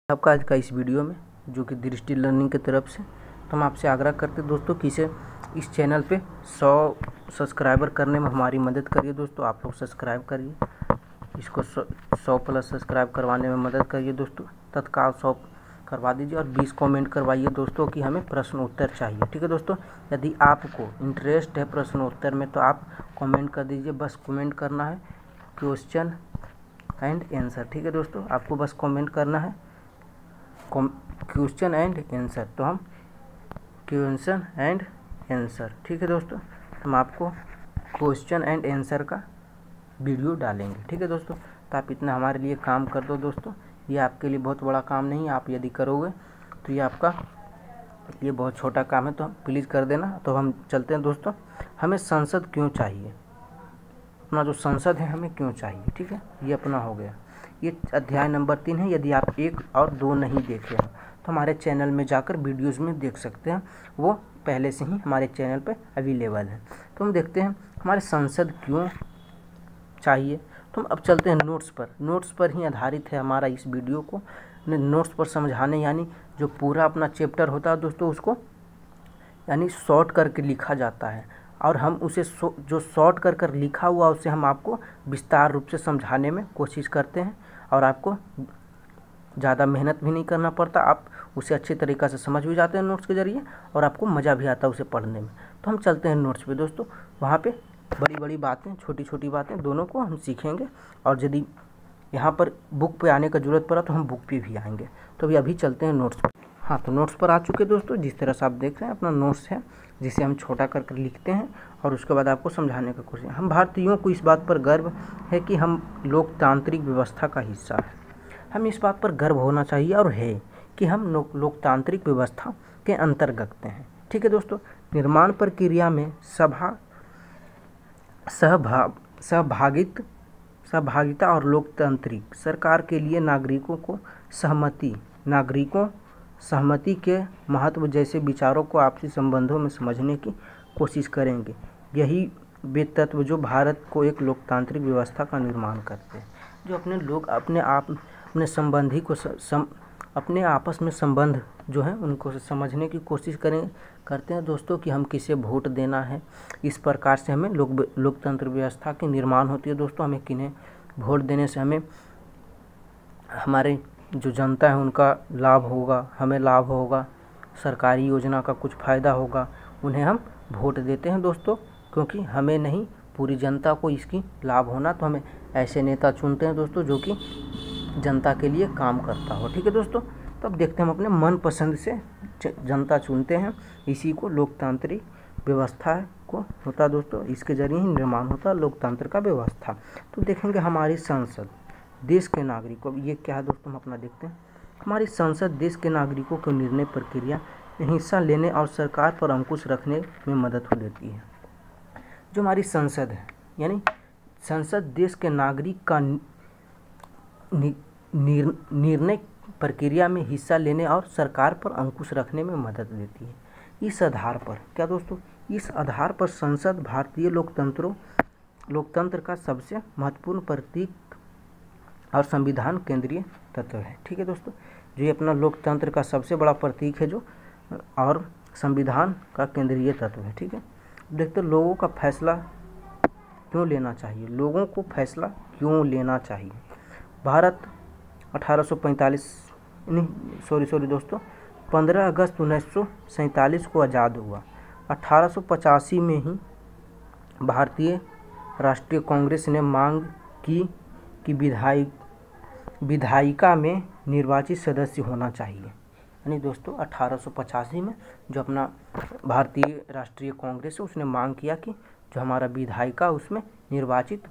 आपका आज का इस वीडियो में जो कि दृष्टि लर्निंग की तरफ से तो हम आपसे आग्रह करते हैं दोस्तों कि इसे इस चैनल पे 100 सब्सक्राइबर करने में हमारी मदद करिए। दोस्तों आप लोग सब्सक्राइब करिए, इसको 100 प्लस सब्सक्राइब करवाने में मदद करिए दोस्तों। तत्काल 100 करवा दीजिए और 20 कमेंट करवाइए दोस्तों कि हमें प्रश्न उत्तर चाहिए। ठीक है दोस्तों, यदि आपको इंटरेस्ट है प्रश्न उत्तर में तो आप कमेंट कर दीजिए। बस कमेंट करना है क्वेश्चन एंड आंसर। ठीक है दोस्तों, आपको बस कमेंट करना है क्वेश्चन एंड आंसर। तो हम क्वेश्चन एंड आंसर, ठीक है दोस्तों, हम आपको क्वेश्चन एंड आंसर का वीडियो डालेंगे। ठीक है दोस्तों, तो आप इतना हमारे लिए काम कर दो दोस्तों। ये आपके लिए बहुत बड़ा काम नहीं है, आप यदि करोगे तो ये आपका ये बहुत छोटा काम है, तो प्लीज़ कर देना। तो हम चलते हैं दोस्तों, हमें संसद क्यों चाहिए, अपना जो संसद है हमें क्यों चाहिए। ठीक है, ये अपना हो गया। ये अध्याय नंबर 3 है। यदि आप 1 और 2 नहीं देखे हैं तो हमारे चैनल में जाकर वीडियोस में देख सकते हैं, वो पहले से ही हमारे चैनल पे अवेलेबल है। तो हम देखते हैं हमारे संसद क्यों चाहिए। तो हम अब चलते हैं नोट्स पर। नोट्स पर ही आधारित है हमारा इस वीडियो को नोट्स पर समझाने, यानी जो पूरा अपना चैप्टर होता है दोस्तों उसको यानी शॉर्ट करके लिखा जाता है, और हम उसे जो शॉर्ट कर लिखा हुआ उसे हम आपको विस्तार रूप से समझाने में कोशिश करते हैं, और आपको ज़्यादा मेहनत भी नहीं करना पड़ता, आप उसे अच्छे तरीक़ा से समझ भी जाते हैं नोट्स के ज़रिए, और आपको मज़ा भी आता है उसे पढ़ने में। तो हम चलते हैं नोट्स पे दोस्तों, वहाँ पे बड़ी बड़ी बातें छोटी छोटी बातें दोनों को हम सीखेंगे, और यदि यहाँ पर बुक पे आने का ज़रूरत पड़ा तो हम बुक पे भी आएंगे। तो अभी चलते हैं नोट्स पर। हाँ, तो नोट्स पर आ चुके दोस्तों। जिस तरह से आप देख रहे हैं अपना नोट्स है, जिसे हम छोटा कर लिखते हैं और उसके बाद आपको समझाने का कोशिश। हम भारतीयों को इस बात पर गर्व है कि हम लोकतांत्रिक व्यवस्था का हिस्सा है। हम इस बात पर गर्व होना चाहिए और है कि हम लोकतांत्रिक व्यवस्था के अंतर्गत हैं। ठीक है दोस्तों, निर्माण प्रक्रिया में सहभागिता और लोकतांत्रिक सरकार के लिए नागरिकों सहमति के महत्व जैसे विचारों को आपसी संबंधों में समझने की कोशिश करेंगे। यही वे तत्व जो भारत को एक लोकतांत्रिक व्यवस्था का निर्माण करते हैं, जो अपने लोग अपने संबंधी को अपने आपस में संबंध जो है उनको समझने की कोशिश करते हैं दोस्तों कि हम किसे वोट देना है। इस प्रकार से हमें लोकतंत्र व्यवस्था की निर्माण होती है दोस्तों। हमें किन्हें वोट देने से हमें हमारे जो जनता है उनका लाभ होगा, हमें लाभ होगा, सरकारी योजना का कुछ फ़ायदा होगा, उन्हें हम वोट देते हैं दोस्तों, क्योंकि हमें नहीं पूरी जनता को इसकी लाभ होना। तो हमें ऐसे नेता चुनते हैं दोस्तों जो कि जनता के लिए काम करता हो। ठीक है दोस्तों, तो अब देखते हैं हम अपने मनपसंद से जनता चुनते हैं, इसी को लोकतांत्रिक व्यवस्था को होता है दोस्तों। इसके जरिए ही निर्माण होता है लोकतंत्र का व्यवस्था। तो देखेंगे हमारी संसद देश के नागरिकों, ये क्या है दोस्तों, हम अपना देखते हैं। हमारी संसद देश के नागरिकों को निर्णय प्रक्रिया में हिस्सा लेने और सरकार पर अंकुश रखने में मदद देती है। जो हमारी संसद है, यानी संसद देश के नागरिक का निर्णय प्रक्रिया में हिस्सा लेने और सरकार पर अंकुश रखने में मदद देती है। इस आधार पर क्या दोस्तों, इस आधार पर संसद भारतीय लोकतंत्र का सबसे महत्वपूर्ण प्रतीक और संविधान केंद्रीय तत्व है। ठीक है दोस्तों, जो ये अपना लोकतंत्र का सबसे बड़ा प्रतीक है जो, और संविधान का केंद्रीय तत्व है। ठीक है, देखते लोगों का फैसला क्यों लेना चाहिए, लोगों को फैसला क्यों लेना चाहिए। भारत 15 अगस्त 1947 को आज़ाद हुआ। 1885 में ही भारतीय राष्ट्रीय कांग्रेस ने मांग की कि विधायिका में निर्वाचित सदस्य होना चाहिए। यानी दोस्तों 1885 में जो अपना भारतीय राष्ट्रीय कांग्रेस है उसने मांग किया कि जो हमारा विधायिका उसमें निर्वाचित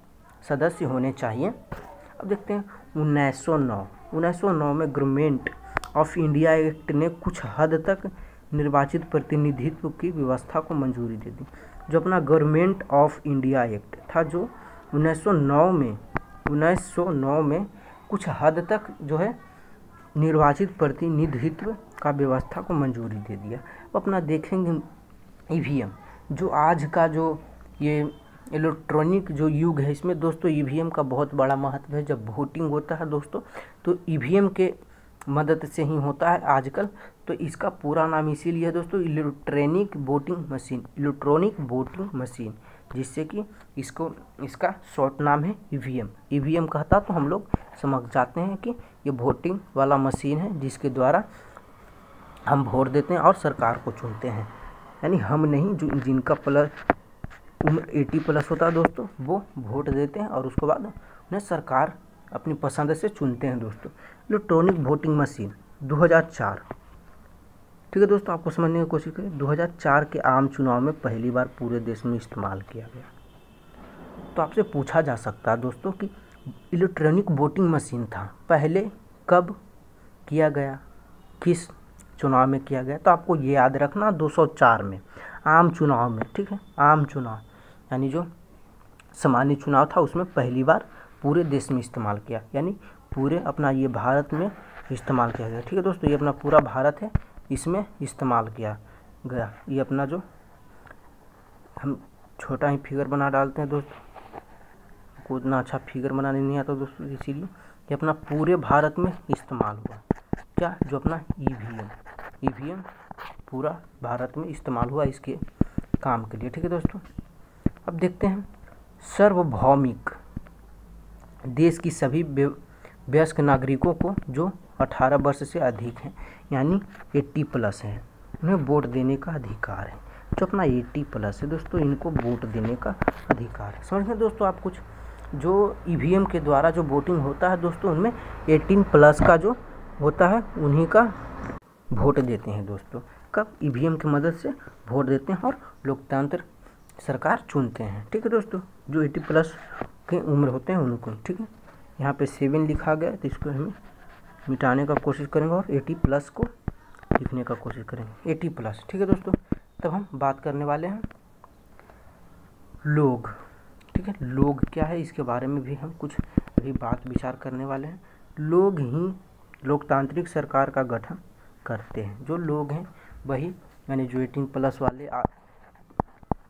सदस्य होने चाहिए। अब देखते हैं 1909 में गवर्नमेंट ऑफ इंडिया एक्ट ने कुछ हद तक निर्वाचित प्रतिनिधित्व की व्यवस्था को मंजूरी दे दी। जो अपना गवर्नमेंट ऑफ इंडिया एक्ट था जो 1909 में कुछ हद तक जो है निर्वाचित प्रतिनिधित्व का व्यवस्था को मंजूरी दे दिया। अपना देखेंगे ईवीएम, जो आज का जो ये इलेक्ट्रॉनिक जो युग है इसमें दोस्तों ईवीएम का बहुत बड़ा महत्व है। जब वोटिंग होता है दोस्तों तो ईवीएम के मदद से ही होता है आजकल। तो इसका पूरा नाम इसीलिए है दोस्तों इलेक्ट्रॉनिक वोटिंग मशीन, जिससे कि इसका शॉर्ट नाम है ईवीएम। ईवीएम कहता तो हम लोग समझ जाते हैं कि ये वोटिंग वाला मशीन है जिसके द्वारा हम वोट देते हैं और सरकार को चुनते हैं। यानी हम नहीं, जो जिनका उम्र 80+ होता है दोस्तों, वो वोट देते हैं और उसके बाद उन्हें सरकार अपनी पसंद से चुनते हैं दोस्तों। इलेक्ट्रॉनिक वोटिंग मशीन 2004, ठीक है दोस्तों, आपको समझने की कोशिश करें। 2004 के आम चुनाव में पहली बार पूरे देश में इस्तेमाल किया गया। तो आपसे पूछा जा सकता है दोस्तों कि इलेक्ट्रॉनिक वोटिंग मशीन था पहले कब किया गया, किस चुनाव में किया गया। तो आपको ये याद रखना 204 में आम चुनाव में, ठीक है, आम चुनाव यानी जो सामान्य चुनाव था उसमें पहली बार पूरे देश में इस्तेमाल किया, यानी पूरे अपना ये भारत में इस्तेमाल किया गया। ठीक है दोस्तों, ये अपना पूरा भारत है, इसमें इस्तेमाल किया गया। ये अपना जो हम छोटा ही फिगर बना डालते हैं दोस्तों, को उतना अच्छा फिगर बनाने नहीं आता दोस्तों, इसीलिए ये अपना पूरे भारत में इस्तेमाल हुआ। क्या, जो अपना ईवीएम पूरा भारत में इस्तेमाल हुआ इसके काम के लिए। ठीक है दोस्तों, अब देखते हैं सार्वभौमिक देश की सभी वयस्क नागरिकों को जो 18 वर्ष से अधिक हैं यानी 80+ हैं, उन्हें वोट देने का अधिकार है। जो अपना 80+ है दोस्तों, इनको वोट देने का अधिकार है। समझ में दोस्तों आप कुछ, जो ईवीएम के द्वारा जो वोटिंग होता है दोस्तों, उनमें 18+ का जो होता है उन्हीं का वोट देते हैं दोस्तों। कब, ईवीएम की मदद से वोट देते हैं और लोकतंत्र सरकार चुनते हैं। ठीक है दोस्तों, जो 80+ की उम्र होते हैं उनको। ठीक है, यहाँ पे 7 लिखा गया तो इसको हम मिटाने का कोशिश करेंगे और 80+ को लिखने का कोशिश करेंगे, 80+। ठीक है दोस्तों, तब हम बात करने वाले हैं लोग। ठीक है, लोग क्या है इसके बारे में भी हम कुछ अभी बात विचार करने वाले हैं। लोग ही लोकतांत्रिक सरकार का गठन करते हैं। जो लोग हैं वही, यानी जो 18+ वाले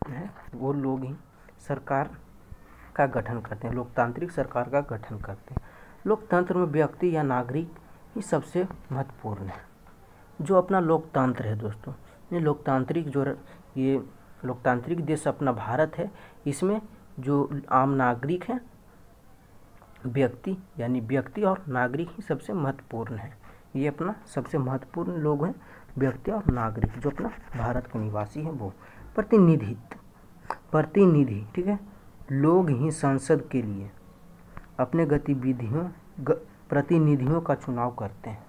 हैं वो लोग ही सरकार का गठन करते हैं, लोकतांत्रिक सरकार का गठन करते हैं। लोकतंत्र में व्यक्ति या नागरिक ही सबसे महत्वपूर्ण है। जो अपना लोकतंत्र है दोस्तों, ये लोकतांत्रिक देश अपना भारत है, इसमें जो आम नागरिक हैं, व्यक्ति और नागरिक ही सबसे महत्वपूर्ण है। ये अपना सबसे महत्वपूर्ण लोग हैं, व्यक्ति और नागरिक, जो अपना भारत के निवासी हैं वो। प्रतिनिधि, ठीक है, लोग ही संसद के लिए अपने प्रतिनिधियों का चुनाव करते हैं।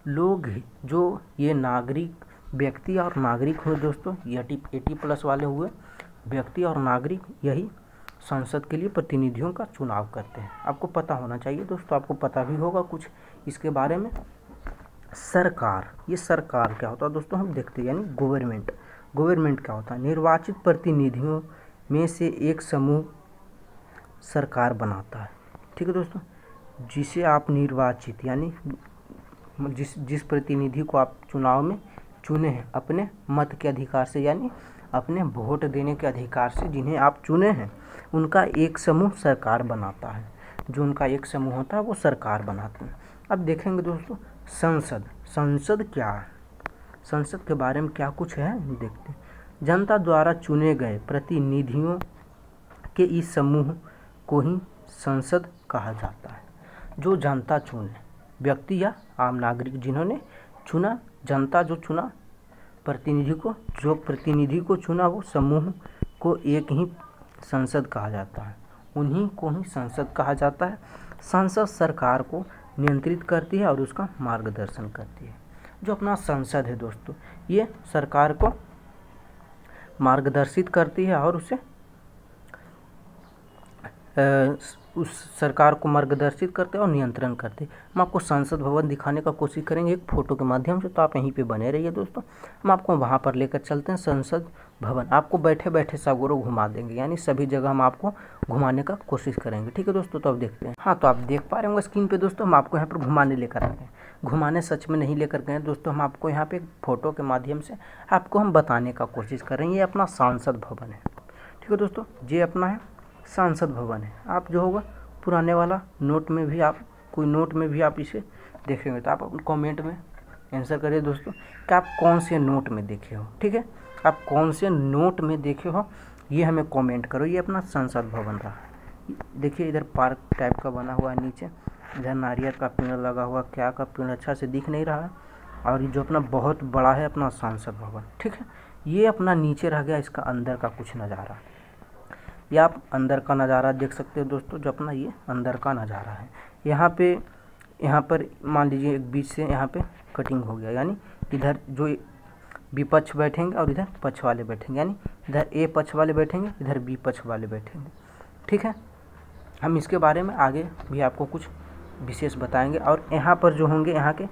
लोग ही, जो ये नागरिक, व्यक्ति और नागरिक हुए दोस्तों, ये 80+ वाले हुए, व्यक्ति और नागरिक, यही संसद के लिए प्रतिनिधियों का चुनाव करते हैं। आपको पता होना चाहिए दोस्तों, आपको पता भी होगा कुछ इसके बारे में। सरकार, ये सरकार क्या होता है दोस्तों, हम देखते हैं, यानी गवर्नमेंट क्या होता है। निर्वाचित प्रतिनिधियों में से एक समूह सरकार बनाता है। ठीक है दोस्तों, जिसे आप निर्वाचित, यानी जिस प्रतिनिधि को आप चुनाव में चुने हैं अपने मत के अधिकार से, यानी अपने वोट देने के अधिकार से, जिन्हें आप चुने हैं, उनका एक समूह सरकार बनाता है। जो उनका एक समूह होता है वो सरकार बनाते हैं। अब देखेंगे दोस्तों संसद क्या है, संसद के बारे में क्या कुछ है देखते हैं। जनता द्वारा चुने गए प्रतिनिधियों के इस समूह को ही संसद कहा जाता है। जो जनता चुने, व्यक्ति या आम नागरिक जिन्होंने चुना, जनता जो चुना जो प्रतिनिधि को चुना, वो समूह को एक ही संसद कहा जाता है, उन्हीं को ही संसद कहा जाता है। संसद सरकार को नियंत्रित करती है और उसका मार्गदर्शन करती है। जो अपना संसद है दोस्तों, ये सरकार को मार्गदर्शित करती है और उस सरकार को मार्गदर्शित करते हैं और नियंत्रण करते हैं। हम आपको संसद भवन दिखाने का कोशिश करेंगे एक फ़ोटो के माध्यम से, तो आप यहीं पे बने रहिए दोस्तों। हम आपको वहाँ पर लेकर चलते हैं संसद भवन, आपको बैठे बैठे सगोरो घुमा देंगे, यानी सभी जगह हम आपको घुमाने का कोशिश करेंगे। ठीक है दोस्तों, तो अब देखते हैं। हाँ, तो आप देख पा रहे होंगे स्क्रीन पे दोस्तों, हम आपको यहाँ पर घुमाने लेकर आए हैं। घुमाने सच में नहीं लेकर गए दोस्तों, हम आपको यहाँ पे फ़ोटो के माध्यम से आपको हम बताने का कोशिश कर रहे हैं। ये अपना सांसद भवन है। ठीक है दोस्तों, ये अपना है सांसद भवन है। आप जो होगा पुराने वाला नोट में भी आप, कोई नोट में भी आप इसे देखेंगे तो आप कमेंट में आंसर करिए दोस्तों कि आप कौन से नोट में देखे हो। ठीक है, आप कौन से नोट में देखे हो ये हमें कमेंट करो। ये अपना संसद भवन रहा, देखिए इधर पार्क टाइप का बना हुआ है, नीचे इधर नारियल का पेड़ लगा हुआ, क्या का पेड़ अच्छा से दिख नहीं रहा है, और ये जो अपना बहुत बड़ा है अपना संसद भवन। ठीक है, ये अपना नीचे रह गया इसका अंदर का कुछ नज़ारा। ये आप अंदर का नज़ारा देख सकते हो दोस्तों, जो अपना ये अंदर का नज़ारा है। यहाँ पर मान लीजिए एक बीच से यहाँ पे कटिंग हो गया, यानी इधर जो विपक्ष बैठेंगे और इधर पक्ष वाले बैठेंगे, यानी इधर ए पक्ष वाले बैठेंगे, इधर बी पक्ष वाले बैठेंगे। ठीक है, हम इसके बारे में आगे भी आपको कुछ विशेष बताएंगे। और यहाँ पर जो होंगे, यहाँ के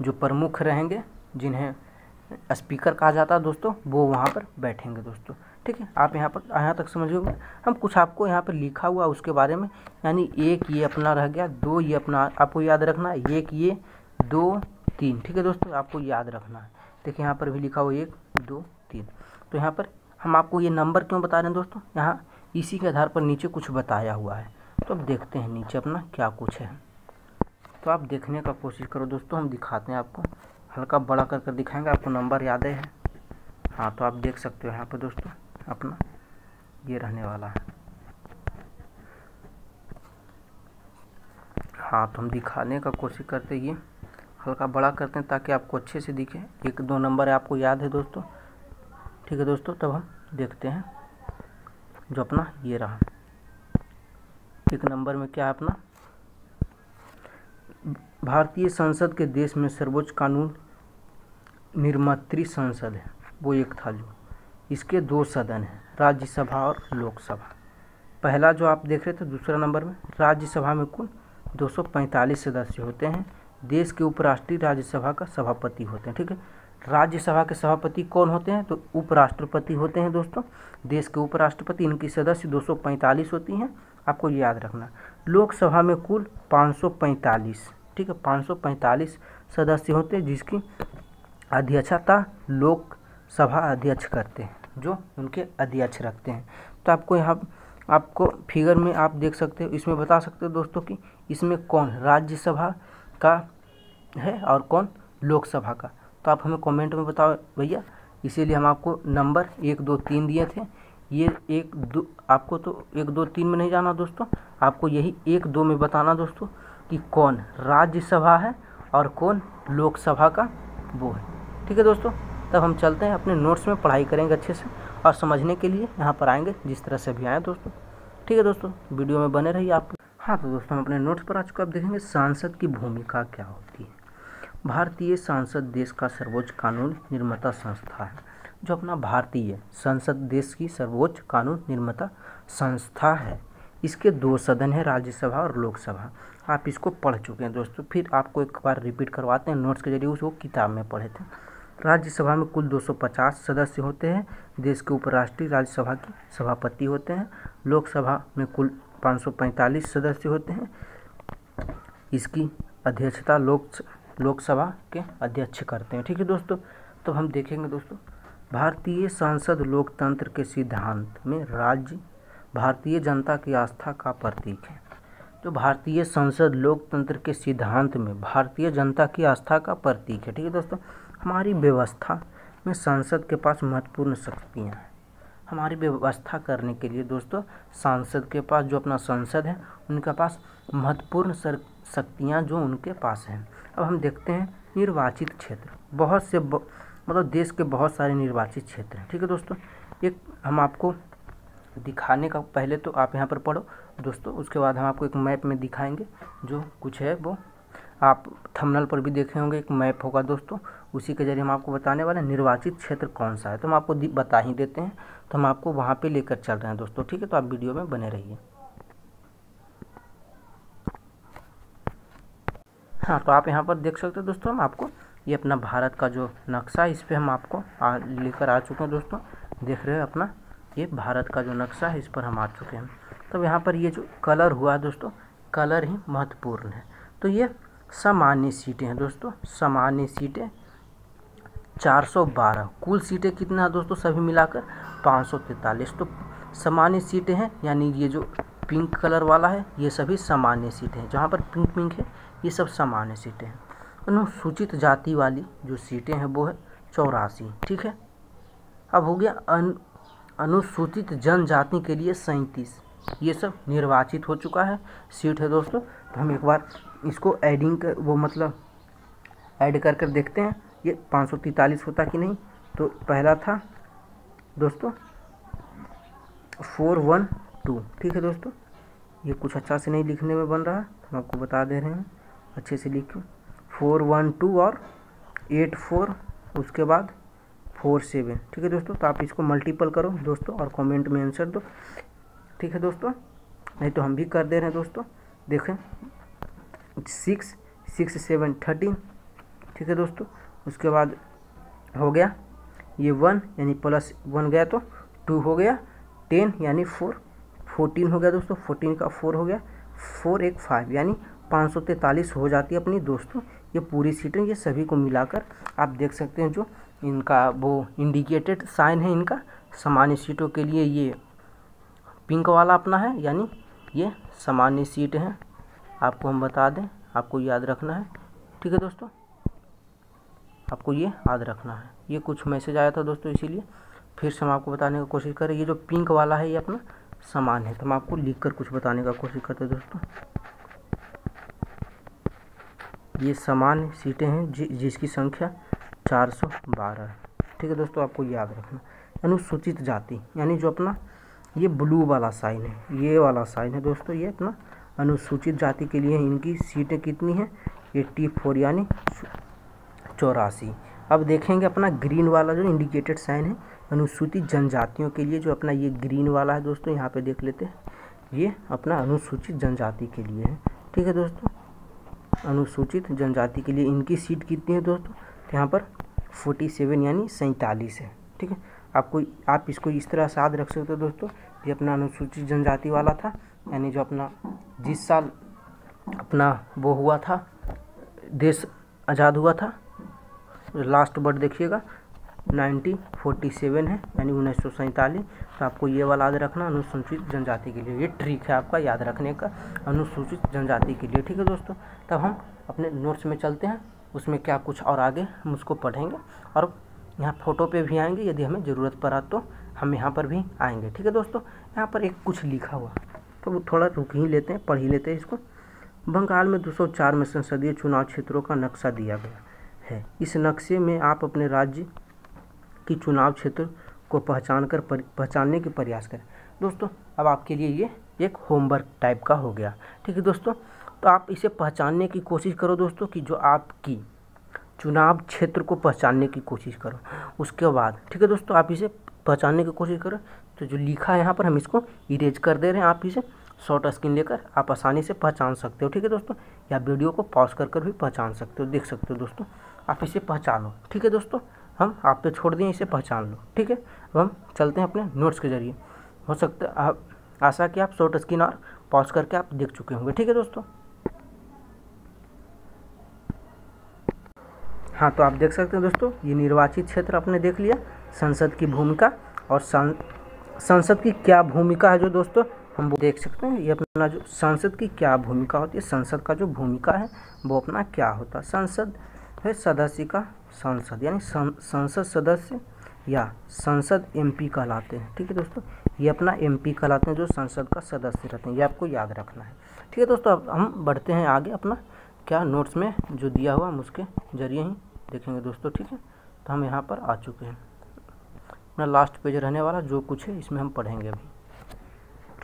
जो प्रमुख रहेंगे जिन्हें स्पीकर कहा जाता है दोस्तों, वो वहाँ पर बैठेंगे दोस्तों। ठीक है, आप यहाँ तक समझोगे। हम कुछ आपको यहाँ पर लिखा हुआ उसके बारे में, यानी एक ये अपना रह गया, दो ये अपना आपको याद रखना है, एक ये, दो, तीन। ठीक है दोस्तों, आपको याद रखना है। देखिए यहाँ पर भी लिखा हुआ 1 2 3। तो यहाँ पर हम आपको ये नंबर क्यों बता रहे हैं दोस्तों, यहाँ इसी के आधार पर नीचे कुछ बताया हुआ है। तो अब देखते हैं नीचे अपना क्या कुछ है, तो आप देखने का कोशिश करो दोस्तों। हम दिखाते हैं आपको, हल्का बड़ा कर दिखाएंगे, आपको नंबर याद है। हाँ, तो आप देख सकते हो यहाँ पर दोस्तों अपना ये रहने वाला है। हाँ, तो हम दिखाने का कोशिश करते हैं, ये हल्का बड़ा करते हैं ताकि आपको अच्छे से दिखे। 1 2 नंबर आपको याद है दोस्तों। ठीक है दोस्तों, तब हम देखते हैं जो अपना ये रहा। 1 नंबर में क्या है अपना, भारतीय संसद के देश में सर्वोच्च कानून निर्मात्री संसद है, वो एक था। जो इसके 2 सदन हैं, राज्यसभा और लोकसभा। पहला जो आप देख रहे थे, दूसरा नंबर में राज्यसभा में कुल 245 सदस्य होते हैं। देश के उपराष्ट्रीय राज्यसभा का सभापति होते हैं। ठीक है, राज्यसभा के सभापति कौन होते हैं, तो उपराष्ट्रपति होते हैं दोस्तों। देश के उपराष्ट्रपति, इनकी सदस्य 245 होती हैं, आपको याद रखना। लोकसभा में कुल 545, ठीक है, 545 सदस्य होते हैं, जिसकी अध्यक्षता लोकसभा अध्यक्ष करते हैं, जो उनके अध्यक्ष रखते हैं। तो आपको यहाँ आपको फिगर में आप देख सकते हो, इसमें बता सकते हो दोस्तों कि इसमें कौन राज्यसभा का है और कौन लोकसभा का। तो आप हमें कमेंट में बताओ भैया, इसीलिए हम आपको नंबर 1 2 3 दिए थे। ये 1 2 आपको तो 1 2 3 में नहीं जाना दोस्तों, आपको यही 1 2 में बताना दोस्तों कि कौन राज्यसभा है और कौन लोकसभा का वो है। ठीक है दोस्तों, तब हम चलते हैं अपने नोट्स में, पढ़ाई करेंगे अच्छे से और समझने के लिए यहाँ पर आएंगे जिस तरह से भी आए दोस्तों। ठीक है दोस्तों, वीडियो में बने रहिए आप। हाँ, तो दोस्तों हम अपने नोट्स पर आ चुके, अब देखेंगे सांसद की भूमिका क्या होती है। भारतीय संसद देश का सर्वोच्च कानून निर्माता संस्था है। जो अपना भारतीय संसद देश की सर्वोच्च कानून निर्माता संस्था है। इसके 2 सदन हैं, राज्यसभा और लोकसभा। आप इसको पढ़ चुके हैं दोस्तों, फिर आपको एक बार रिपीट करवाते हैं नोट्स के जरिए, उसको किताब में पढ़े थे। राज्यसभा में कुल 250 सदस्य होते हैं। देश के उपराष्ट्रीय राज्यसभा के सभापति होते हैं। लोकसभा में कुल 545 सदस्य होते हैं। इसकी अध्यक्षता लोकसभा के अध्यक्ष करते हैं। ठीक है दोस्तों, तो हम देखेंगे दोस्तों, भारतीय संसद लोकतंत्र के सिद्धांत में राज्य भारतीय जनता की आस्था का प्रतीक है। तो भारतीय संसद लोकतंत्र के सिद्धांत में भारतीय जनता की आस्था का प्रतीक है। ठीक है दोस्तों, हमारी व्यवस्था में संसद के पास महत्वपूर्ण शक्तियाँ हैं। हमारी व्यवस्था करने के लिए दोस्तों सांसद के पास, जो अपना संसद है, उनके पास महत्वपूर्ण शक्तियाँ जो उनके पास हैं। अब हम देखते हैं निर्वाचित क्षेत्र, बहुत से मतलब देश के बहुत सारे निर्वाचित क्षेत्र हैं। ठीक है दोस्तों, एक हम आपको दिखाने का, पहले तो आप यहाँ पर पढ़ो दोस्तों, उसके बाद हम आपको एक मैप में दिखाएंगे जो कुछ है। वो आप थंबनेल पर भी देखे होंगे, एक मैप होगा दोस्तों, उसी के जरिए हम आपको बताने वाले हैं निर्वाचित क्षेत्र कौन सा है। तो हम आपको बता ही देते हैं, तो हम आपको वहाँ पे लेकर चल रहे हैं दोस्तों। ठीक है, तो आप वीडियो में बने रहिए। हाँ, तो आप यहाँ पर देख सकते हो दोस्तों, हम आपको ये अपना भारत का जो नक्शा है, इस पर हम आपको लेकर आ चुके हैं दोस्तों। देख रहे हैं अपना ये भारत का जो नक्शा है, इस पर हम आ चुके हैं। तब यहाँ पर ये जो कलर हुआ है दोस्तों, कलर ही महत्वपूर्ण है। तो ये सामान्य सीटें हैं दोस्तों, सामान्य सीटें 412। कुल सीटें कितना है दोस्तों, सभी मिलाकर 543। तो सामान्य सीटें हैं, यानी ये जो पिंक कलर वाला है, ये सभी सामान्य सीटें हैं। जहाँ पर पिंक पिंक है, ये सब सामान्य सीटें हैं। अनुसूचित जाति वाली जो सीटें हैं वो है 84, ठीक है। अब हो गया अनुसूचित जनजाति के लिए 37, ये सब निर्वाचित हो चुका है सीट है दोस्तों। तो हम एक बार इसको एडिंग कर वो मतलब ऐड कर कर देखते हैं ये 543 होता कि नहीं। तो पहला था दोस्तों 412, ठीक है दोस्तों। ये कुछ अच्छा से नहीं लिखने में बन रहा है, हम आपको बता दे रहे हैं, अच्छे से लिखो। 412 और 84 उसके बाद 47, ठीक है दोस्तों। तो आप इसको मल्टीपल करो दोस्तों और कमेंट में आंसर दो, ठीक है दोस्तों। नहीं तो हम भी कर दे रहे हैं दोस्तों, देखें 6 6 7 13, ठीक है दोस्तों। उसके बाद हो गया ये 1 यानी +1 गया तो 2 हो गया, 10 यानी 4, 14 हो गया दोस्तों, 14 का 4 हो गया, 4 एक 5 यानी 543 हो जाती है अपनी दोस्तों ये पूरी सीटें। ये सभी को मिलाकर आप देख सकते हैं जो इनका वो इंडिकेटेड साइन है इनका सामान्य सीटों के लिए, ये पिंक वाला अपना है, यानी ये सामान्य सीट हैं। आपको हम बता दें, आपको याद रखना है, ठीक है दोस्तों, आपको ये याद रखना है। ये कुछ मैसेज आया था दोस्तों, इसीलिए फिर से हम आपको बताने की कोशिश करें। ये जो पिंक वाला है ये अपना सामान्य है, तो हम आपको लिखकर कुछ बताने का कोशिश करते हैं दोस्तों। ये सामान्य सीटें हैं जिसकी संख्या 412 है, ठीक है दोस्तों, आपको याद रखना। अनुसूचित जाति यानी जो अपना ये ब्लू वाला साइन है, ये वाला साइन है दोस्तों, ये अपना अनुसूचित जाति के लिए इनकी सीटें कितनी हैं 84 यानी 84। अब देखेंगे अपना ग्रीन वाला जो इंडिकेटेड साइन है अनुसूचित जनजातियों के लिए, जो अपना ये ग्रीन वाला है दोस्तों, यहाँ पे देख लेते हैं, ये अपना अनुसूचित जनजाति के लिए है, ठीक है दोस्तों। अनुसूचित जनजाति के लिए इनकी सीट कितनी है दोस्तों, तो यहाँ पर 47 यानी 47 है, ठीक है। आप इसको इस तरह से याद रख सकते हो दोस्तों, ये अपना अनुसूचित जनजाति वाला था, यानी जो अपना जिस साल अपना वो हुआ था, देश आज़ाद हुआ था, लास्ट वर्ड देखिएगा 1947 है, यानी 1947। तो आपको ये वाला याद रखना अनुसूचित जनजाति के लिए, ये ट्रिक है आपका याद रखने का अनुसूचित जनजाति के लिए, ठीक है दोस्तों। तब हम अपने नोट्स में चलते हैं, उसमें क्या कुछ और आगे हम उसको पढ़ेंगे और यहाँ फ़ोटो पे भी आएंगे, यदि हमें ज़रूरत पड़ा तो हम यहाँ पर भी आएंगे, ठीक है दोस्तों। यहाँ पर एक कुछ लिखा हुआ तो वो थोड़ा रुक ही लेते हैं, पढ़ ही लेते हैं इसको। बंगाल में 204 में संसदीय चुनाव क्षेत्रों का नक्शा दिया गया है। इस नक्शे में आप अपने राज्य की चुनाव क्षेत्र को पहचानने के प्रयास करें दोस्तों। अब आपके लिए ये एक होमवर्क टाइप का हो गया, ठीक है दोस्तों। तो आप इसे पहचानने की कोशिश करो दोस्तों, कि जो आपकी चुनाव क्षेत्र को पहचानने की कोशिश करो। उसके बाद ठीक है दोस्तों, आप इसे पहचानने की कोशिश करो। तो जो लिखा है यहाँ पर हम इसको इरेज कर दे रहे हैं, आप इसे शॉर्ट स्क्रीन लेकर आप आसानी से पहचान सकते हो, ठीक है दोस्तों। या वीडियो को पॉज कर भी पहचान सकते हो, देख सकते हो दोस्तों। आप इसे पहचानो, ठीक है दोस्तों, हम आप पे छोड़ दें, इसे पहचान लो, ठीक है। अब हम चलते हैं अपने नोट्स के जरिए। हो सकता है आप आशा कि आप शॉर्ट स्क्रीन और पॉज करके आप देख चुके होंगे, ठीक है दोस्तों। हाँ, तो आप देख सकते हैं दोस्तों, ये निर्वाचित क्षेत्र आपने देख लिया, संसद की भूमिका और संसद की क्या भूमिका है जो दोस्तों हम वो देख सकते हैं। ये अपना जो संसद की क्या भूमिका होती है, संसद का जो भूमिका है वो अपना क्या होता है। संसद है सदस्य का संसद, यानी संसद सदस्य या संसद एमपी कहलाते हैं, ठीक है दोस्तों। ये अपना एमपी कहलाते हैं जो संसद का सदस्य रहते हैं, ये आपको याद रखना है, ठीक है दोस्तों। अब हम बढ़ते हैं आगे, अपना क्या नोट्स में जो दिया हुआ हम उसके जरिए ही देखेंगे दोस्तों, ठीक है। तो हम यहाँ पर आ चुके हैं, अपना लास्ट पेज रहने वाला जो कुछ है इसमें हम पढ़ेंगे अभी।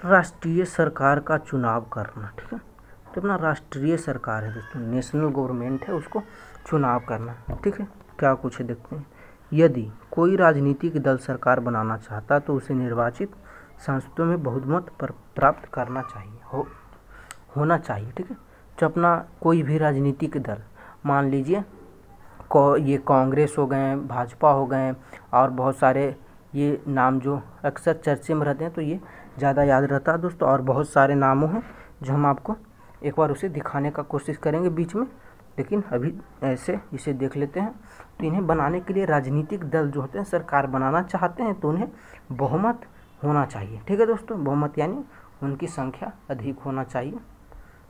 राष्ट्रीय सरकार का चुनाव करना, ठीक है। तो अपना राष्ट्रीय सरकार है दोस्तों, नेशनल गवर्नमेंट है, उसको चुनाव करना, ठीक है। क्या कुछ है देखते हैं। यदि कोई राजनीतिक दल सरकार बनाना चाहता तो उसे निर्वाचित संसदों में बहुमत प्राप्त करना चाहिए, होना चाहिए, ठीक है। जो अपना कोई भी राजनीतिक दल, मान लीजिए ये कांग्रेस हो गए, भाजपा हो गए और बहुत सारे ये नाम जो अक्सर चर्चे में रहते हैं, तो ये ज़्यादा याद रहता है दोस्तों। और बहुत सारे नामों हैं जो हम आपको एक बार उसे दिखाने का कोशिश करेंगे बीच में, लेकिन अभी ऐसे इसे देख लेते हैं। तो इन्हें बनाने के लिए राजनीतिक दल जो होते हैं सरकार बनाना चाहते हैं तो उन्हें बहुमत होना चाहिए, ठीक है दोस्तों। बहुमत यानी उनकी संख्या अधिक होना चाहिए,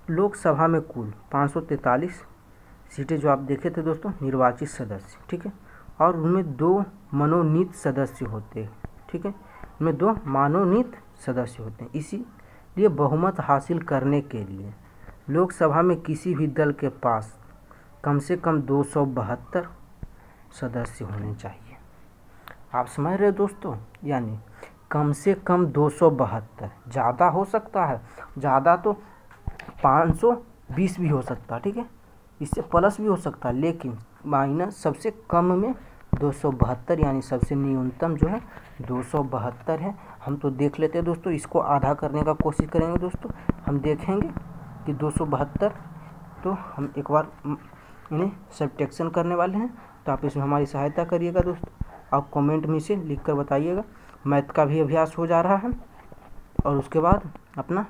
लोकसभा में कुल 543 सीटें जो आप देखे थे दोस्तों निर्वाचित सदस्य, ठीक है, और उनमें 2 मनोनीत सदस्य होते हैं, ठीक है, उनमें 2 मनोनीत सदस्य होते हैं। इसीलिए बहुमत हासिल करने के लिए लोकसभा में किसी भी दल के पास कम से कम 272 सदस्य होने चाहिए। आप समझ रहे हो दोस्तों, यानी कम से कम 272, ज़्यादा हो सकता है, ज़्यादा तो 520 भी हो सकता है, ठीक है, इससे प्लस भी हो सकता है, लेकिन माइनस सबसे कम में 272 यानी सबसे न्यूनतम जो है 272 है। हम तो देख लेते हैं दोस्तों, इसको आधा करने का कोशिश करेंगे दोस्तों। हम देखेंगे कि 272, तो हम एक बार इन्हें सब्ट्रैक्शन करने वाले हैं, तो आप इसमें हमारी सहायता करिएगा दोस्तों। आप कमेंट में से लिख कर बताइएगा। मैथ का भी अभ्यास हो जा रहा है और उसके बाद अपना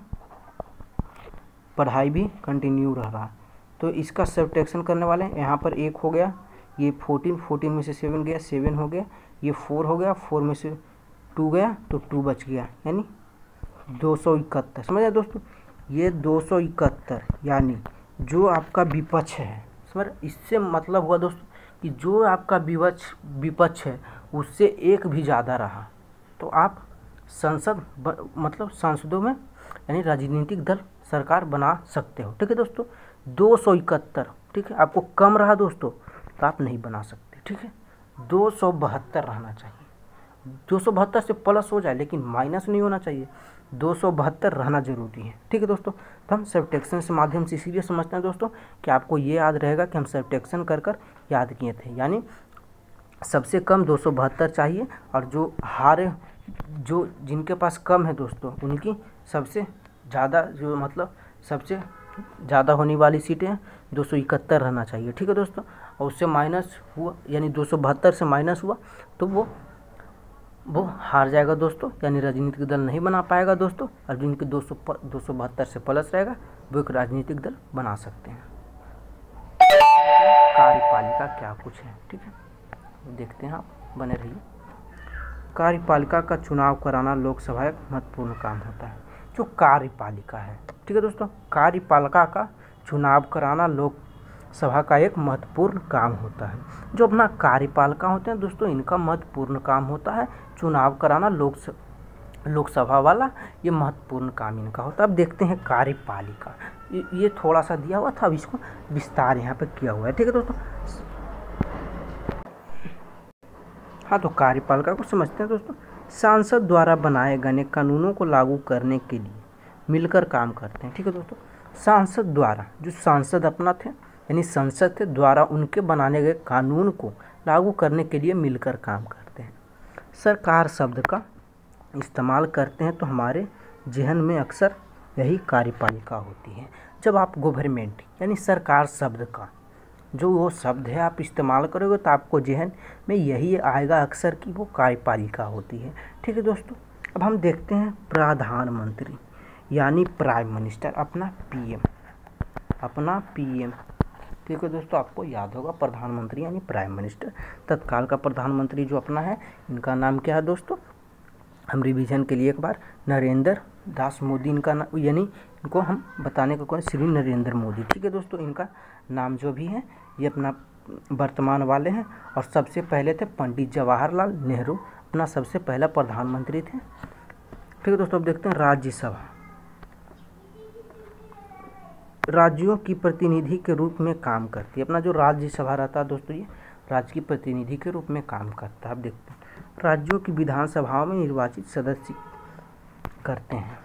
पढ़ाई भी कंटिन्यू रह रहा है। तो इसका सब्ट्रैक्शन करने वाले हैं। यहाँ पर 1 हो गया, ये 14 में से 7 गया, 7 हो गया, ये 4 हो गया, 4 में से 2 गया तो 2 बच गया, यानी 271। समझ आए दोस्तों, ये 271 यानी जो आपका विपक्ष है, समझ, इससे मतलब हुआ दोस्तों कि जो आपका विपक्ष है उससे एक भी ज़्यादा रहा तो आप मतलब सांसदों में यानी राजनीतिक दल सरकार बना सकते हो, ठीक है दोस्तों। 271, ठीक है, आपको कम रहा दोस्तों तो आप नहीं बना सकते, ठीक है, 272 रहना चाहिए। 272 से प्लस हो जाए लेकिन माइनस नहीं होना चाहिए, 272 रहना जरूरी है, ठीक है दोस्तों। तो हम सब्ट्रैक्शन के माध्यम से इसीलिए समझते हैं दोस्तों कि आपको ये याद रहेगा कि हम सब्ट्रैक्शन कर याद किए थे, यानी सबसे कम 272 चाहिए और जो हारे, जो जिनके पास कम है दोस्तों उनकी सबसे ज़्यादा, जो मतलब सबसे ज़्यादा होने वाली सीटें 271 रहना चाहिए, ठीक है दोस्तों। और उससे माइनस हुआ यानी 272 से माइनस हुआ तो वो हार जाएगा दोस्तों, यानी राजनीतिक दल नहीं बना पाएगा दोस्तों। और जिनके 272 से प्लस रहेगा वो एक राजनीतिक दल बना सकते हैं। कार्यपालिका क्या कुछ है, ठीक है, देखते हैं, आप बने रहिए। कार्यपालिका का चुनाव कराना लोकसभा एक महत्वपूर्ण काम होता है। जो कार्यपालिका है, ठीक है दोस्तों, कार्यपालिका का चुनाव कराना लोकसभा का एक महत्वपूर्ण काम होता है। जो अपना कार्यपालिका होते हैं दोस्तों, इनका महत्वपूर्ण काम होता है चुनाव कराना लोकसभा वाला, ये महत्वपूर्ण काम इनका होता है। अब देखते हैं कार्यपालिका, ये थोड़ा सा दिया हुआ था, अब इसको विस्तार यहाँ पे किया हुआ है, ठीक है दोस्तों। हाँ, तो कार्यपालिका को समझते हैं दोस्तों। सांसद द्वारा बनाए गए कानूनों को लागू करने के लिए मिलकर काम करते हैं, ठीक है दोस्तों। सांसद द्वारा, जो सांसद अपना थे यानी संसद के द्वारा उनके बनाने गए कानून को लागू करने के लिए मिलकर काम करते हैं। सरकार शब्द का इस्तेमाल करते हैं तो हमारे जहन में अक्सर यही कार्यपालिका होती है। जब आप गवर्नमेंट यानी सरकार शब्द का जो वो शब्द है आप इस्तेमाल करोगे तो आपको जहन में यही आएगा अक्सर कि वो कार्यपालिका होती है, ठीक है दोस्तों। अब हम देखते हैं प्रधानमंत्री यानी प्राइम मिनिस्टर, अपना पीएम, ठीक है दोस्तों, आपको याद होगा प्रधानमंत्री यानी प्राइम मिनिस्टर। तत्काल का प्रधानमंत्री जो अपना है, इनका नाम क्या है दोस्तों, हम रिवीजन के लिए एक बार नरेंद्र दास मोदी इनका नाम, यानी इनको हम बताने का कोशिश, श्री नरेंद्र मोदी, ठीक है दोस्तों। इनका नाम जो भी है ये अपना वर्तमान वाले हैं और सबसे पहले थे पंडित जवाहरलाल नेहरू, अपना सबसे पहला प्रधानमंत्री थे, ठीक है दोस्तों। अब देखते हैं राज्यसभा, राज्यों की प्रतिनिधि के रूप में काम करती है। अपना जो राज्यसभा रहता है दोस्तों, ये राज्य की प्रतिनिधि के रूप में काम करता है। अब देखते हैं राज्यों की विधानसभाओं में निर्वाचित सदस्य करते हैं,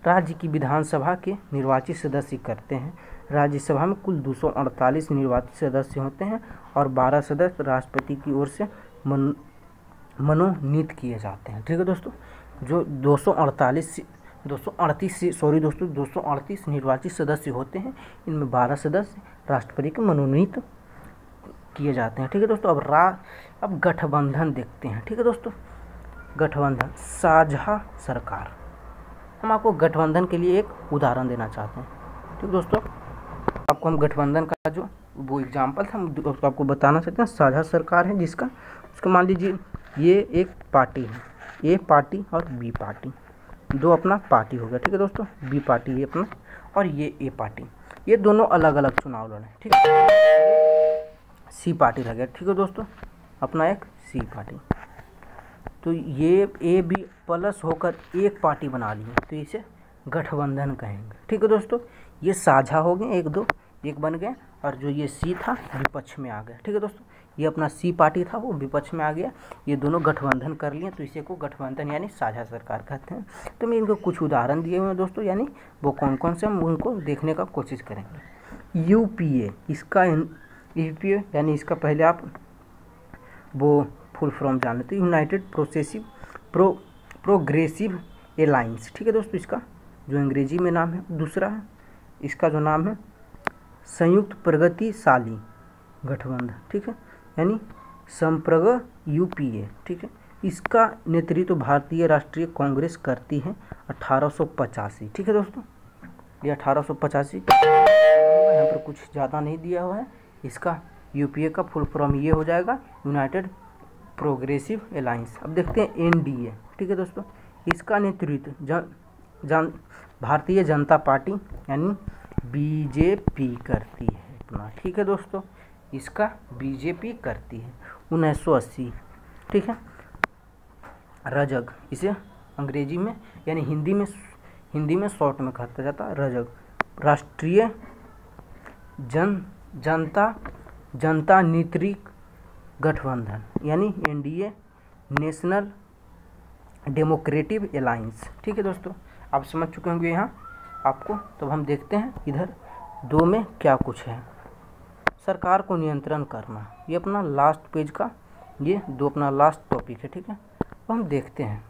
राज्य की विधानसभा के निर्वाचित सदस्य करते हैं। राज्यसभा में कुल 248 निर्वाचित सदस्य होते हैं और 12 सदस्य राष्ट्रपति की ओर से मनोनीत किए जाते हैं, ठीक है दोस्तों। जो 238 निर्वाचित सदस्य होते हैं, इनमें 12 सदस्य राष्ट्रपति के मनोनीत किए जाते हैं, ठीक है दोस्तों। अब गठबंधन देखते हैं, ठीक है दोस्तों। गठबंधन, साझा सरकार, हम आपको गठबंधन के लिए एक उदाहरण देना चाहते हैं, ठीक है दोस्तों। आपको हम गठबंधन का जो वो एग्जाम्पल था हम आपको बताना चाहते हैं। साझा सरकार है जिसका, उसको मान लीजिए ये एक पार्टी है, ए पार्टी और बी पार्टी, दो अपना पार्टी हो गया, ठीक है दोस्तों। बी पार्टी ये अपना और ये ए पार्टी, ये दोनों अलग अलग चुनाव लड़े, ठीक है। सी पार्टी रह गया, ठीक है दोस्तों, अपना एक सी पार्टी। तो ये ए बी प्लस होकर एक पार्टी बना ली, तो इसे गठबंधन कहेंगे, ठीक है दोस्तों। ये साझा हो गए, एक दो एक बन गए, और जो ये सी था विपक्ष में आ गया, ठीक है दोस्तों। ये अपना सी पार्टी था, वो विपक्ष में आ गया, ये दोनों गठबंधन कर लिए, तो इसे को गठबंधन यानी साझा सरकार कहते हैं। तो मैं इनको कुछ उदाहरण दिए हुए हैं दोस्तों, यानी वो कौन कौन से हम उनको देखने का कोशिश करेंगे। यूपीए, इसका यूपीए यानी इसका पहले आप वो फुल फॉर्म जान लेते, यूनाइटेड प्रोग्रेसिव अलायंस, ठीक है दोस्तों, इसका जो अंग्रेजी में नाम है। दूसरा है इसका जो नाम है संयुक्त प्रगतिशाली गठबंधन, ठीक है, यानी संप्रग यूपीए, ठीक है। इसका नेतृत्व भारतीय राष्ट्रीय कांग्रेस करती है 1885, ठीक है दोस्तों, ये 1885 यहाँ पर कुछ ज़्यादा नहीं दिया हुआ है। इसका यूपीए का फुल फॉर्म ये हो जाएगा यूनाइटेड प्रोग्रेसिव अलायंस। अब देखते हैं एनडीए, ठीक है दोस्तों, इसका नेतृत्व भारतीय जनता पार्टी यानी बीजेपी करती है अपना, ठीक है दोस्तों, इसका बीजेपी करती है। 1980, ठीक है। रजग, इसे अंग्रेजी में यानी हिंदी में शॉर्ट में कहा जाता है रजग, राष्ट्रीय जनता नीतिक गठबंधन यानी एनडीए, नेशनल डेमोक्रेटिक अलायंस, ठीक है दोस्तों। आप समझ चुके होंगे यहाँ आपको। तो हम देखते हैं इधर दो में क्या कुछ है। सरकार को नियंत्रण करना, ये अपना लास्ट पेज का ये दो अपना लास्ट टॉपिक है, ठीक है। तो हम देखते हैं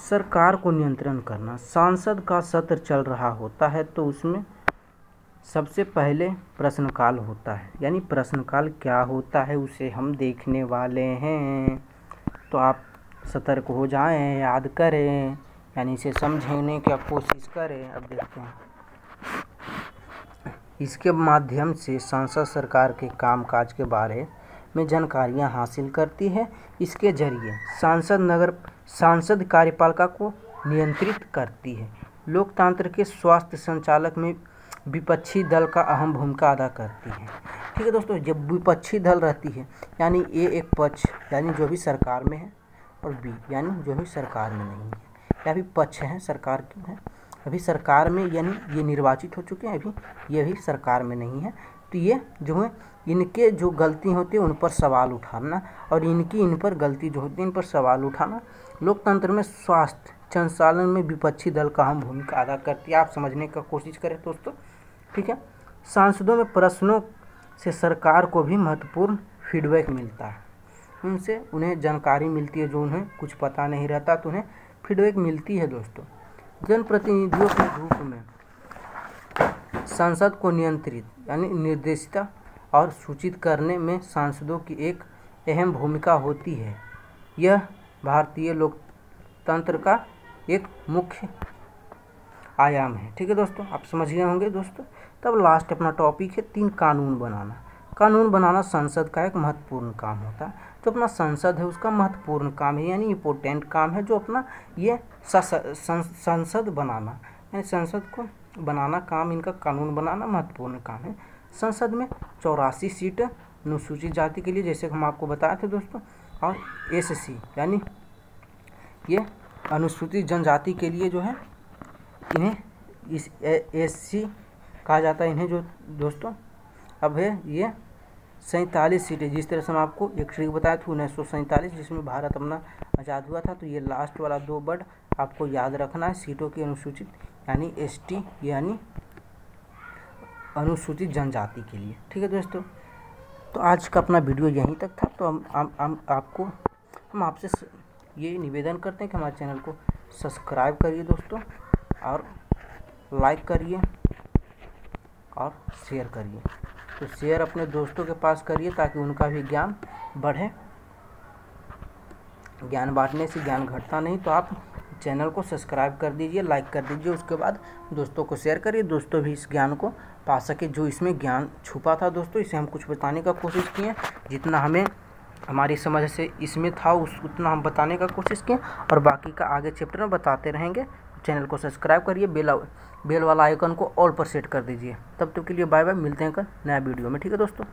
सरकार को नियंत्रण करना। सांसद का सत्र चल रहा होता है तो उसमें सबसे पहले प्रश्नकाल होता है, यानी प्रश्नकाल क्या होता है उसे हम देखने वाले हैं। तो आप सतर्क हो जाएं, याद करें, यानी इसे समझने की कोशिश करें। अब देखते हैं, इसके माध्यम से संसद सरकार के कामकाज के बारे में जानकारियां हासिल करती है। इसके जरिए सांसद कार्यपालिका को नियंत्रित करती है। लोकतंत्र के स्वास्थ्य संचालक में विपक्षी दल का अहम भूमिका अदा करती है, ठीक है दोस्तों। जब विपक्षी दल रहती है यानी ए एक पक्ष यानी जो भी सरकार में है, और बी यानी जो भी सरकार में नहीं है, या भी पक्ष है सरकार की है, अभी सरकार में यानी ये निर्वाचित हो चुके हैं, अभी ये भी सरकार में नहीं है। तो ये जो है इनके जो गलती होती है उन पर सवाल उठाना, और इनकी इन पर गलती जो होती है इन पर सवाल उठाना लोकतंत्र में स्वास्थ्य संचालन में विपक्षी दल का अहम भूमिका अदा करती है। आप समझने का कोशिश करें दोस्तों, ठीक है। सांसदों में प्रश्नों से सरकार को भी महत्वपूर्ण फीडबैक मिलता है, उनसे उन्हें जानकारी मिलती है, जो उन्हें कुछ पता नहीं रहता तो उन्हें फीडबैक मिलती है दोस्तों। जनप्रतिनिधियों के रूप में संसद को नियंत्रित यानी निर्देशित और सूचित करने में सांसदों की एक अहम भूमिका होती है। यह भारतीय लोकतंत्र का एक मुख्य आयाम है, ठीक है दोस्तों। आप समझ गए होंगे दोस्तों। तब लास्ट अपना टॉपिक है 3 कानून बनाना। कानून बनाना संसद का एक महत्वपूर्ण काम होता है। जो अपना संसद है उसका महत्वपूर्ण काम है, यानी इम्पोर्टेंट काम है, जो अपना ये संसद बनाना यानी संसद को बनाना काम, इनका कानून बनाना महत्वपूर्ण काम है। संसद में 84 सीट अनुसूचित जाति के लिए, जैसे हम आपको बताए थे दोस्तों, और एससी यानी ये अनुसूचित जनजाति के लिए जो है इन्हें इस एससी कहा जाता है इन्हें, जो दोस्तों अब है ये 47 सीटें, जिस तरह से हम आपको एक ट्रिक बताया था 1947 जिसमें भारत अपना आज़ाद हुआ था। तो ये लास्ट वाला 2 वर्ड आपको याद रखना है, सीटों की अनुसूचित यानी एसटी यानी अनुसूचित जनजाति के लिए, ठीक है दोस्तों। तो आज का अपना वीडियो यहीं तक था। तो हम आपसे ये निवेदन करते हैं कि हमारे चैनल को सब्सक्राइब करिए दोस्तों, और लाइक करिए और शेयर करिए। तो शेयर अपने दोस्तों के पास करिए ताकि उनका भी ज्ञान बढ़े। ज्ञान बांटने से ज्ञान घटता नहीं। तो आप चैनल को सब्सक्राइब कर दीजिए, लाइक कर दीजिए, उसके बाद दोस्तों को शेयर करिए, दोस्तों भी इस ज्ञान को पा सके। जो इसमें ज्ञान छुपा था दोस्तों, इसे हम कुछ बताने का कोशिश किए, जितना हमें हमारी समझ से इसमें था उतना हम बताने का कोशिश किए, और बाकी का आगे चैप्टर में बताते रहेंगे। चैनल को सब्सक्राइब करिए, बेल वाला आइकन को ऑल पर सेट कर दीजिए। तब तक के लिए बाय बाय, मिलते हैं कल नया वीडियो में। ठीक है दोस्तों।